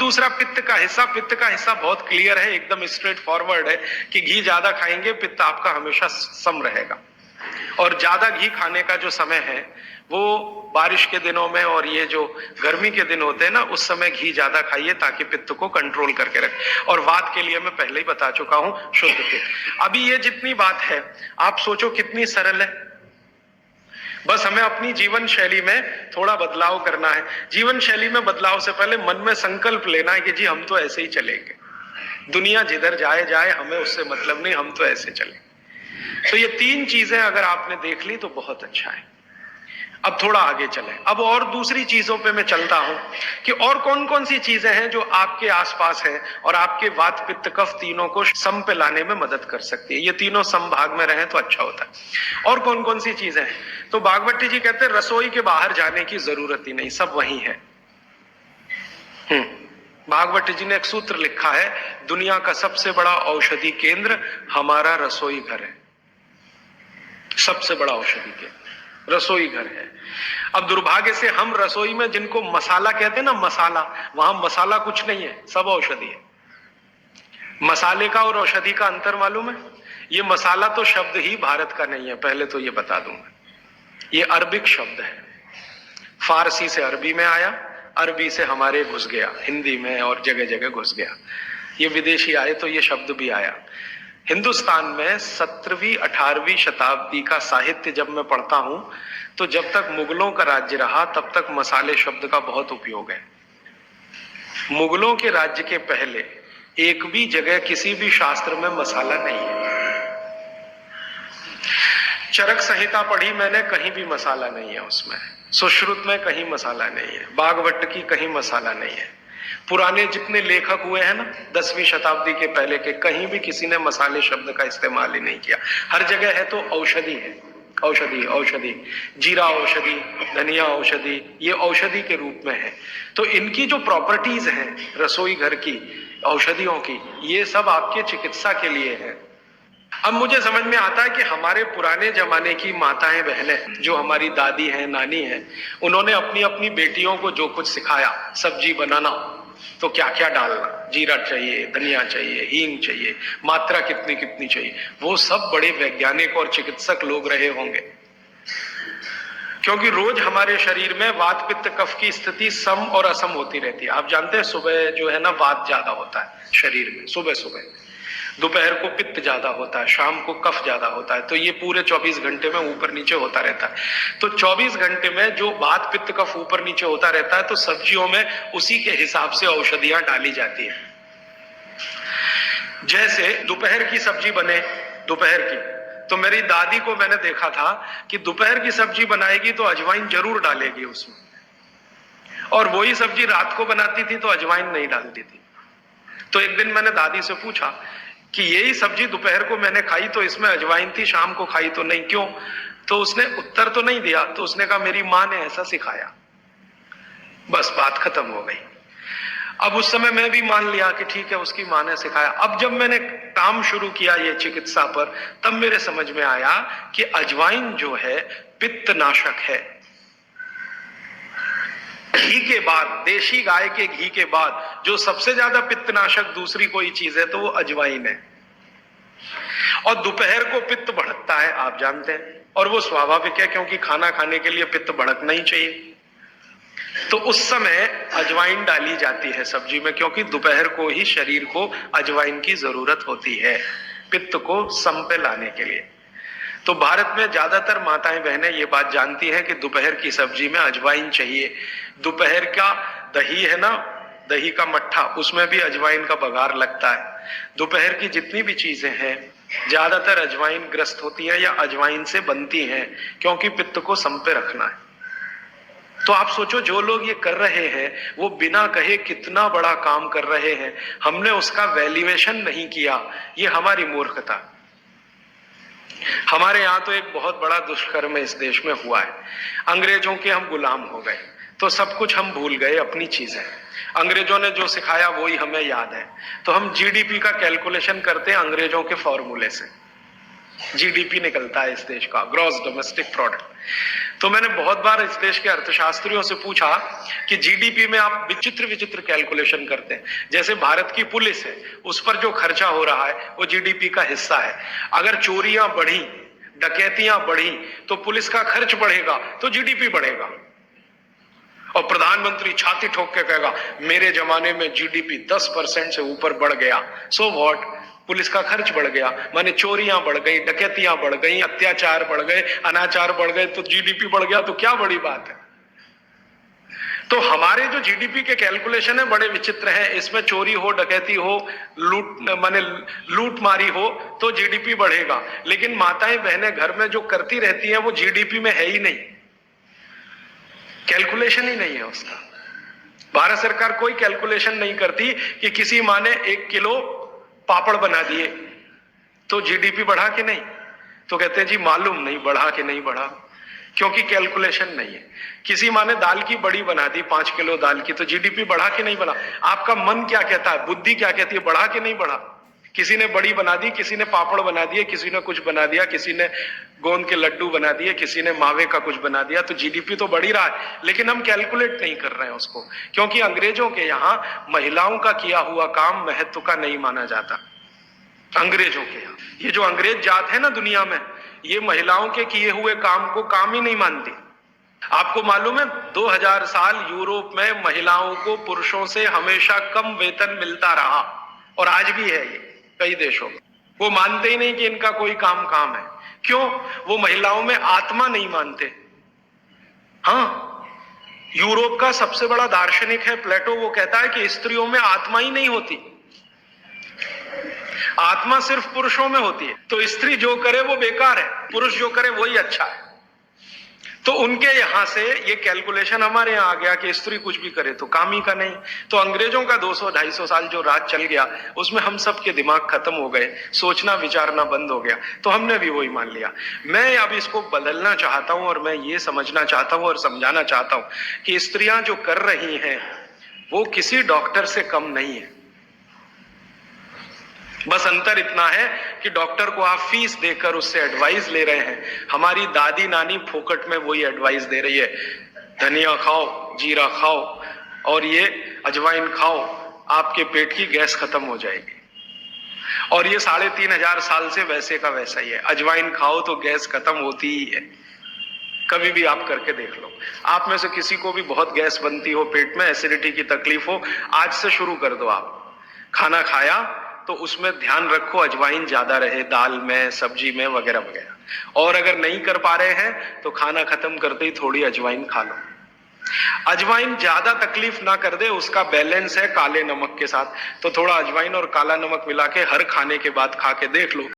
दूसरा पित्त का हिस्सा, पित्त का हिस्सा बहुत क्लियर है, एकदम स्ट्रेट फॉरवर्ड है कि घी ज्यादा खाएंगे पित्त आपका हमेशा सम रहेगा। और ज्यादा घी खाने का जो समय है वो बारिश के दिनों में और ये जो गर्मी के दिन होते हैं ना, उस समय घी ज्यादा खाइए ताकि पित्त को कंट्रोल करके रखे। और वात के लिए मैं पहले ही बता चुका हूं, शुद्ध पित्त। अभी ये जितनी बात है आप सोचो कितनी सरल है, बस हमें अपनी जीवन शैली में थोड़ा बदलाव करना है। जीवन शैली में बदलाव से पहले मन में संकल्प लेना है कि जी हम तो ऐसे ही चलेंगे, दुनिया जिधर जाए जाए हमें उससे मतलब नहीं, हम तो ऐसे चलेंगे। तो ये तीन चीजें अगर आपने देख ली तो बहुत अच्छा है। अब थोड़ा आगे चलें, अब और दूसरी चीजों पे मैं चलता हूं कि और कौन कौन सी चीजें हैं जो आपके आसपास है और आपके वात पित्त कफ तीनों को सम पे लाने में मदद कर सकती है। ये तीनों समभाग में रहें तो अच्छा होता है। और कौन कौन सी चीजें हैं, तो भागवती जी कहते हैं रसोई के बाहर जाने की जरूरत ही नहीं, सब वहीं है। भागवती जी ने एक सूत्र लिखा है, दुनिया का सबसे बड़ा औषधि केंद्र हमारा रसोई घर है। सबसे बड़ा औषधि केंद्र रसोई घर है। अब दुर्भाग्य से हम रसोई में जिनको मसाला कहते हैं ना, मसाला, वहां मसाला कुछ नहीं है, सब औषधि है। मसाले का और औषधि का अंतर मालूम है? ये मसाला तो शब्द ही भारत का नहीं है, पहले तो ये बता दूंगा। ये अरबिक शब्द है, फारसी से अरबी में आया, अरबी से हमारे घुस गया, हिंदी में और जगह जगह घुस गया। ये विदेशी आए तो ये शब्द भी आया। हिंदुस्तान में 17वीं 18वीं शताब्दी का साहित्य जब मैं पढ़ता हूं तो जब तक मुगलों का राज्य रहा तब तक मसाले शब्द का बहुत उपयोग है। मुगलों के राज्य के पहले एक भी जगह किसी भी शास्त्र में मसाला नहीं है। चरक संहिता पढ़ी मैंने, कहीं भी मसाला नहीं है उसमें। सुश्रुत में कहीं मसाला नहीं है, बागवट की कहीं मसाला नहीं है। पुराने जितने लेखक हुए हैं ना 10वीं शताब्दी के पहले के, कहीं भी किसी ने मसाले शब्द का इस्तेमाल ही नहीं किया। हर जगह है तो औषधि है, औषधि औषधि, जीरा औषधि, धनिया औषधि, ये औषधि के रूप में है। तो इनकी जो प्रॉपर्टीज हैं रसोई घर की औषधियों की, ये सब आपके चिकित्सा के लिए है। अब मुझे समझ में आता है कि हमारे पुराने जमाने की माताएं बहनें, जो हमारी दादी हैं, नानी हैं, उन्होंने अपनी अपनी बेटियों को जो कुछ सिखाया, सब्जी बनाना तो क्या क्या डालना, जीरा चाहिए, धनिया चाहिए, हींग चाहिए, मात्रा कितनी कितनी चाहिए, वो सब बड़े वैज्ञानिक और चिकित्सक लोग रहे होंगे। क्योंकि रोज हमारे शरीर में वात पित्त कफ की स्थिति सम और असम होती रहती है। आप जानते हैं सुबह जो है ना वात ज्यादा होता है शरीर में, सुबह सुबह, दोपहर को पित्त ज्यादा होता है, शाम को कफ ज्यादा होता है। तो ये पूरे 24 घंटे में ऊपर नीचे होता रहता है। तो 24 घंटे में जो वात पित्त कफ ऊपर नीचे होता रहता है, तो सब्जियों में उसी के हिसाब से औषधियां डाली जाती है। जैसे दोपहर की सब्जी बने, दोपहर की, तो मेरी दादी को मैंने देखा था कि दोपहर की सब्जी बनाएगी तो अजवाइन जरूर डालेगी उसमें, और वही सब्जी रात को बनाती थी तो अजवाइन नहीं डालती थी। तो एक दिन मैंने दादी से पूछा कि यही सब्जी दोपहर को मैंने खाई तो इसमें अजवाइन थी, शाम को खाई तो नहीं, क्यों? तो उसने उत्तर तो नहीं दिया। तो उसने कहा मेरी माँ ने ऐसा सिखाया। बस बात खत्म हो गई। अब उस समय मैं भी मान लिया कि ठीक है, उसकी माँ ने सिखाया। अब जब मैंने काम शुरू किया ये चिकित्सा पर, तब मेरे समझ में आया कि अजवाइन जो है पित्तनाशक है। घी के बाद, देशी गाय के घी के बाद जो सबसे ज्यादा पित्तनाशक दूसरी कोई चीज है तो वो अजवाइन है। और दोपहर को पित्त भड़कता है, आप जानते हैं, और वो स्वाभाविक है क्योंकि खाना खाने के लिए पित्त भड़कना ही चाहिए। तो उस समय अजवाइन डाली जाती है सब्जी में, क्योंकि दोपहर को ही शरीर को अजवाइन की जरूरत होती है पित्त को सम पे लाने के लिए। तो भारत में ज्यादातर माताएं बहनें ये बात जानती हैं कि दोपहर की सब्जी में अजवाइन चाहिए। दोपहर का दही है ना, दही का मट्ठा, उसमें भी अजवाइन का बघार लगता है। दोपहर की जितनी भी चीजें हैं ज्यादातर अजवाइन ग्रस्त होती है या अजवाइन से बनती हैं, क्योंकि पित्त को सम पे रखना है। तो आप सोचो जो लोग ये कर रहे हैं वो बिना कहे कितना बड़ा काम कर रहे हैं, हमने उसका वैल्यूएशन नहीं किया, ये हमारी मूर्खता। हमारे यहाँ तो एक बहुत बड़ा दुष्कर्म इस देश में हुआ है। अंग्रेजों के हम गुलाम हो गए तो सब कुछ हम भूल गए, अपनी चीजें। अंग्रेजों ने जो सिखाया वो ही हमें याद है। तो हम जीडीपी का कैलकुलेशन करते हैं अंग्रेजों के फॉर्मूले से। जीडीपी निकलता है इस देश का, ग्रॉस डोमेस्टिक प्रोडक्ट। तो मैंने बहुत बार इस देश के अर्थशास्त्रियों से पूछा कि जीडीपी में आप विचित्र विचित्र कैलकुलेशन करते हैं। जैसे भारत की पुलिस है, उस पर जो खर्चा हो रहा है वो जीडीपी का हिस्सा है। अगर चोरियां बढ़ी, डकैतियां बढ़ी, तो पुलिस का खर्च बढ़ेगा तो जीडीपी बढ़ेगा। और प्रधानमंत्री छाती ठोक के कहेगा मेरे जमाने में जीडीपी 10% से ऊपर बढ़ गया। सो व्हाट, पुलिस का खर्च बढ़ गया, माने चोरियां बढ़ गई, डकैतियां बढ़ गई, अत्याचार बढ़ गए, अनाचार बढ़ गए, तो जीडीपी बढ़ गया, तो क्या बड़ी बात है। तो हमारे जो जीडीपी के कैलकुलेशन है बड़े विचित्र हैं। इसमें चोरी हो, डकैती हो, लूट मारी हो तो जीडीपी बढ़ेगा, लेकिन माताएं बहनें घर में जो करती रहती हैं वो जीडीपी में है ही नहीं, कैलकुलेशन ही नहीं है उसका। भारत सरकार कोई कैलकुलेशन नहीं करती कि किसी माँ ने 1 किलो पापड़ बना दिए तो जीडीपी बढ़ा कि नहीं, तो कहते हैं जी मालूम नहीं बढ़ा कि नहीं बढ़ा, क्योंकि कैलकुलेशन नहीं है। किसी माँ ने दाल की बड़ी बना दी 5 किलो दाल की, तो जीडीपी बढ़ा कि नहीं बढ़ा। आपका मन क्या कहता है, बुद्धि क्या कहती है, बढ़ा कि नहीं बढ़ा। किसी ने बड़ी बना दी, किसी ने पापड़ बना दिए, किसी ने कुछ बना दिया, किसी ने गोंद के लड्डू बना दिए, किसी ने मावे का कुछ बना दिया, तो जीडीपी तो बढ़ ही रहा है, लेकिन हम कैलकुलेट नहीं कर रहे हैं उसको, क्योंकि अंग्रेजों के यहाँ महिलाओं का किया हुआ काम महत्व का नहीं माना जाता। अंग्रेजों के यहाँ ये जो अंग्रेज जात है ना दुनिया में, ये महिलाओं के किए हुए काम को काम ही नहीं मानती। आपको मालूम है 2000 साल यूरोप में महिलाओं को पुरुषों से हमेशा कम वेतन मिलता रहा, और आज भी है ये कई देशों में। वो मानते ही नहीं कि इनका कोई काम है। क्यों? वो महिलाओं में आत्मा नहीं मानते। हाँ, यूरोप का सबसे बड़ा दार्शनिक है प्लेटो, वो कहता है कि स्त्रियों में आत्मा ही नहीं होती, आत्मा सिर्फ पुरुषों में होती है। तो स्त्री जो करे वो बेकार है, पुरुष जो करे वही अच्छा है। तो उनके यहां से ये कैलकुलेशन हमारे यहां आ गया कि स्त्री कुछ भी करे तो काम ही का नहीं। तो अंग्रेजों का 200-250 साल जो राज चल गया, उसमें हम सब के दिमाग खत्म हो गए, सोचना विचारना बंद हो गया, तो हमने भी वही मान लिया। मैं अब इसको बदलना चाहता हूं, और मैं ये समझना चाहता हूं और समझाना चाहता हूं कि स्त्रियां जो कर रही हैं वो किसी डॉक्टर से कम नहीं है। बस अंतर इतना है कि डॉक्टर को आप फीस देकर उससे एडवाइस ले रहे हैं, हमारी दादी नानी फोकट में वही एडवाइस दे रही है, धनिया खाओ, जीरा खाओ और ये अजवाइन खाओ, आपके पेट की गैस खत्म हो जाएगी। और ये 3500 साल से वैसे का वैसा ही है, अजवाइन खाओ तो गैस खत्म होती ही है। कभी भी आप करके देख लो। आप में से किसी को भी बहुत गैस बनती हो, पेट में एसिडिटी की तकलीफ हो, आज से शुरू कर दो। आप खाना खाया तो उसमें ध्यान रखो अजवाइन ज्यादा रहे, दाल में, सब्जी में, वगैरह वगैरह। और अगर नहीं कर पा रहे हैं तो खाना खत्म करते ही थोड़ी अजवाइन खा लो। अजवाइन ज्यादा तकलीफ ना कर दे, उसका बैलेंस है काले नमक के साथ, तो थोड़ा अजवाइन और काला नमक मिला के हर खाने के बाद खा के देख लो।